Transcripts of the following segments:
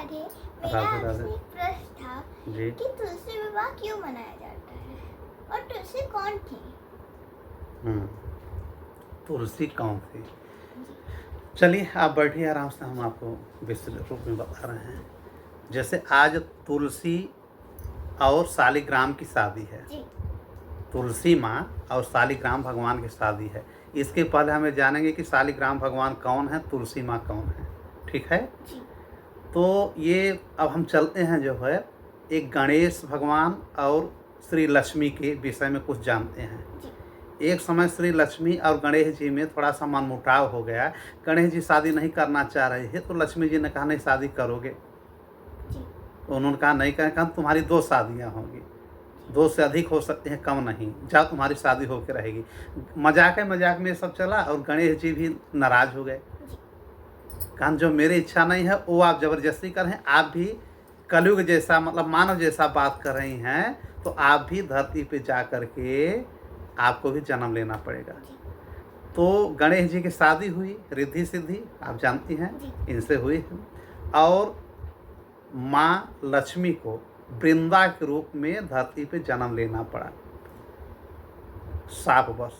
राधे। मेरा राधे राधे आपसे एक प्रश्न था जी। कि तुलसी विवाह क्यों मनाया जाता है और तुलसी कौन थी? हम्म तुलसी कौन थी? जी चलिए आप बैठिए आराम से, हम आपको विस्तृत रूप में बता रहे हैं। जैसे आज तुलसी और शालिग्राम की शादी है। जी तुलसी माँ और शालिग्राम भगवान की शादी है। इसके पहले हमें जानेंगे कि शालिग्राम भगवान कौन है, तुलसी माँ कौन है। ठीक है। जी तो ये अब हम चलते हैं जो है एक गणेश भगवान और श्री लक्ष्मी के विषय में कुछ जानते हैं। जी एक समय श्री लक्ष्मी और गणेश जी में थोड़ा सा मनमुटाव हो गया। गणेश जी शादी नहीं करना चाह रहे थे, तो लक्ष्मी जी ने कहा नहीं शादी करोगे। जी तो उन्होंने कहा नहीं, कहा तुम्हारी 2 शादियाँ होंगी, 2 से अधिक हो सकते हैं, कम नहीं, जाओ तुम्हारी शादी होकर रहेगी। मजाक में सब चला और गणेश जी भी नाराज हो गए। कहा जो मेरी इच्छा नहीं है वो आप जबरदस्ती कर रहे हैं, आप भी कलयुग जैसा मतलब मानव जैसा बात कर रही हैं, तो आप भी धरती पे जा कर के आपको भी जन्म लेना पड़ेगा। तो गणेश जी की शादी हुई, रिद्धि सिद्धि आप जानती हैं, इनसे हुई। और माँ लक्ष्मी को वृंदा के रूप में धरती पे जन्म लेना पड़ा, शापवश।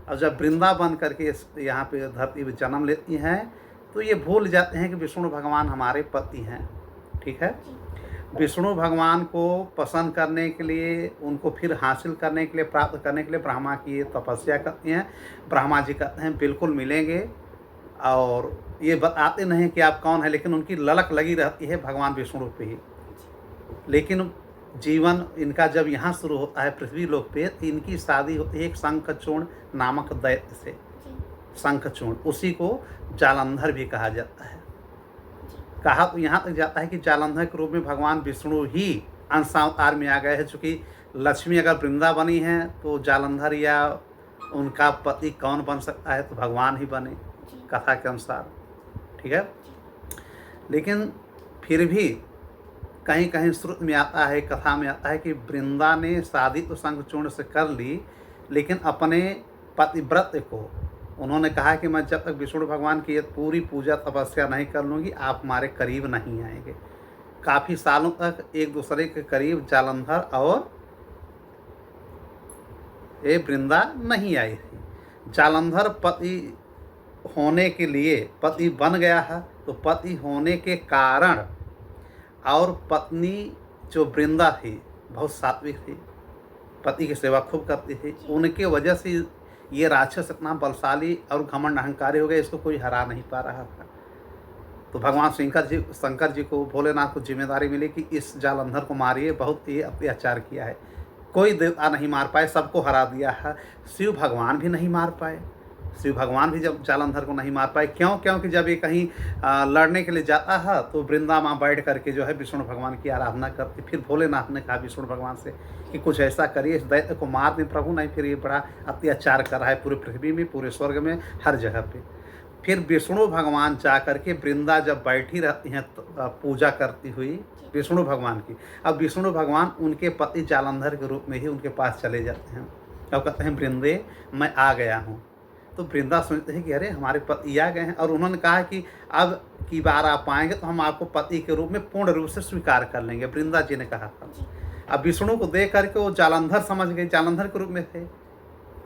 और जब वृंदा बन करके यहाँ पे धरती पे जन्म लेती हैं, तो ये भूल जाते हैं कि विष्णु भगवान हमारे पति हैं। ठीक है। विष्णु भगवान को पसंद करने के लिए, उनको फिर हासिल करने के लिए, प्राप्त करने के लिए ब्रह्मा की ये तपस्या करती हैं। ब्रह्मा जी कहते हैं बिल्कुल मिलेंगे, और ये बताते नहीं कि आप कौन है, लेकिन उनकी ललक लगी रहती है भगवान विष्णु पे ही। लेकिन जीवन इनका जब यहाँ शुरू होता है पृथ्वी लोक पे, तो इनकी शादी होती है एक शंखचूर्ण नामक दैत्य से। शंखचूर्ण, उसी को जालंधर भी कहा जाता है। कहा तो यहाँ तक जाता है कि जालंधर के रूप में भगवान विष्णु ही अंशावतार में आ गए हैं। चूँकि लक्ष्मी अगर वृंदा बनी है, तो जालंधर या उनका पति कौन बन सकता है, तो भगवान ही बने कथा के अनुसार। ठीक है। लेकिन फिर भी कहीं कहीं श्रुति में आता है, कथा में आता है कि वृंदा ने शादी तो शंखचूर्ण से कर ली, लेकिन अपने पतिव्रत को उन्होंने कहा कि मैं जब तक विष्णु भगवान की ये पूरी पूजा तपस्या नहीं कर लूँगी, आप हमारे करीब नहीं आएंगे। काफ़ी सालों तक एक दूसरे के करीब जालंधर और ये वृंदा नहीं आई थी। जालंधर पति होने के लिए पति बन गया है, तो पति होने के कारण और पत्नी जो वृंदा थी बहुत सात्विक थी, पति की सेवा खूब करती थी, उनके वजह से ये राक्षस इतना बलशाली और घमंड अहंकारी हो गया, इसको कोई हरा नहीं पा रहा था। तो भगवान शंकर जी को, भोलेनाथ को जिम्मेदारी मिली कि इस जालंधर को मारिए, बहुत ही अत्याचार किया है, कोई देवता नहीं मार पाए, सबको हरा दिया है। शिव भगवान भी नहीं मार पाए, शिव भगवान भी जब जालंधर को नहीं मार पाए। क्योंकि जब ये कहीं लड़ने के लिए जाता है, तो वृंदा माँ बैठ करके जो है विष्णु भगवान की आराधना करती। फिर भोलेनाथ ने कहा विष्णु भगवान से कि कुछ ऐसा करिए, इस दैत्य को मार दें प्रभु, नहीं फिर ये बड़ा अत्याचार कर रहा है पूरी पृथ्वी में, पूरे स्वर्ग में, हर जगह पे। फिर विष्णु भगवान जा करके वृंदा जब बैठी रहती हैं पूजा करती हुई विष्णु भगवान की, अब विष्णु भगवान उनके पति जालंधर के रूप में ही उनके पास चले जाते हैं और कहते हैं वृंदे मैं आ गया हूँ। तो वृंदा सोचते हैं कि अरे हमारे पति आ गए हैं, और उन्होंने कहा कि अब की बार आप आएंगे तो हम आपको पति के रूप में पूर्ण रूप से स्वीकार कर लेंगे, वृंदा जी ने कहा था। अब विष्णु को देख करके वो जालंधर समझ गए, जालंधर के रूप में थे।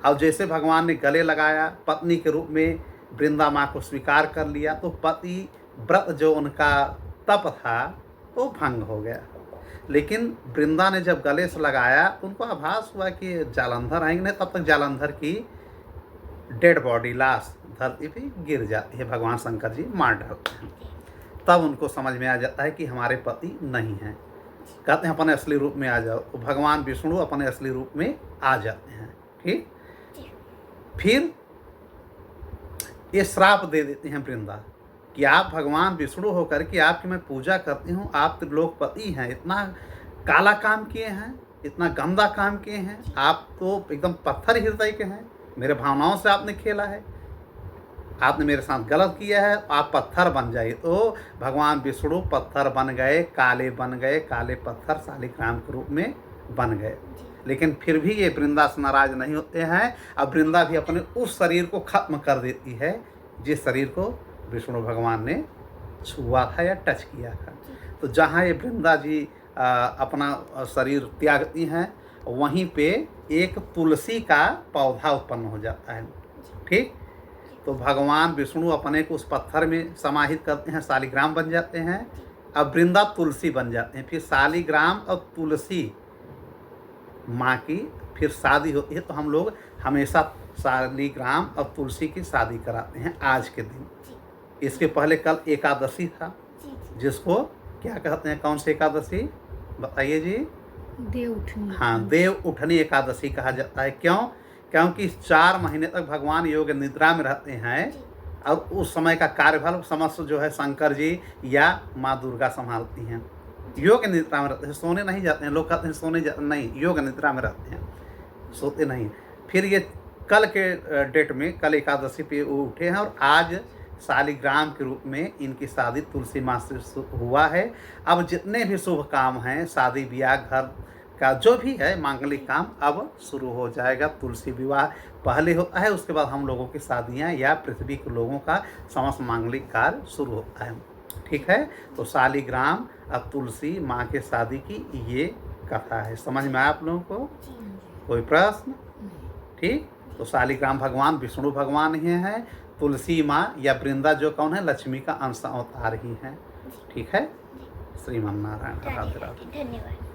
और जैसे भगवान ने गले लगाया, पत्नी के रूप में वृंदा माँ को स्वीकार कर लिया, तो पति व्रत जो उनका तप था वो भंग हो गया। लेकिन वृंदा ने जब गले से लगाया तो उनको आभास हुआ कि जालंधर आएंगे नहीं, तब तक जालंधर की डेड बॉडी, लाश धरती पे गिर जाती है, भगवान शंकर जी मार डालते हैं। तब उनको समझ में आ जाता है कि हमारे पति नहीं हैं। कहते हैं अपने असली रूप में आ जाओ, तो भगवान विष्णु अपने असली रूप में आ जाते हैं। ठीक। फिर ये श्राप दे देते हैं वृंदा कि आप भगवान विष्णु होकर के आपकी मैं पूजा करती हूँ, आप त्रिलोकपति हैं, इतना काला काम किए हैं, इतना गंदा काम किए हैं, आप तो एकदम पत्थर हृदय के हैं, मेरे भावनाओं से आपने खेला है, आपने मेरे साथ गलत किया है, आप पत्थर बन जाइए। तो भगवान विष्णु पत्थर बन गए, काले बन गए, काले पत्थर शालिग्राम के रूप में बन गए। लेकिन फिर भी ये वृंदा से नाराज नहीं होते हैं। अब वृंदा भी अपने उस शरीर को खत्म कर देती है जिस शरीर को विष्णु भगवान ने छुआ था या टच किया था। तो जहाँ ये वृंदा जी अपना शरीर त्यागती हैं, वहीं पे एक तुलसी का पौधा उत्पन्न हो जाता है। ठीक, तो भगवान विष्णु अपने को उस पत्थर में समाहित करते हैं, शालिग्राम बन जाते हैं। अब वृंदा तुलसी बन जाते हैं। फिर शालिग्राम और तुलसी माँ की फिर शादी होती है। तो हम लोग हमेशा शालिग्राम और तुलसी की शादी कराते हैं आज के दिन। इसके पहले कल एकादशी था, जिसको क्या कहते हैं, कौन सी एकादशी बताइए जी? देव उठनी। हाँ, देव उठनी एकादशी कहा जाता है। क्यों? क्योंकि 4 महीने तक भगवान योग निद्रा में रहते हैं और उस समय का कार्यभार समस्त जो है शंकर जी या माँ दुर्गा संभालती हैं। योग निद्रा में रहते हैं, सोने नहीं जाते हैं। लोग कहते हैं सोने नहीं, योग निद्रा में रहते हैं, सोते नहीं। फिर ये कल के डेट में, कल एकादशी पे वो उठे हैं और आज शालिग्राम के रूप में इनकी शादी तुलसी माँ से हुआ है। अब जितने भी शुभ काम हैं, शादी ब्याह, घर का जो भी है मांगलिक काम, अब शुरू हो जाएगा। तुलसी विवाह पहले होता है, उसके बाद हम लोगों की शादियां या पृथ्वी के लोगों का समस्त मांगलिक कार्य शुरू होता है। ठीक है, तो शालिग्राम और तुलसी माँ के शादी की ये कथा है। समझ में आया आप लोगों को? कोई प्रश्न? ठीक, तो शालिग्राम भगवान विष्णु भगवान ही हैं। तुलसी माँ या वृंदा जो कौन है, लक्ष्मी का अंश अवतार ही हैं। ठीक है, श्रीमन नारायण। राधे राधे। धन्यवाद।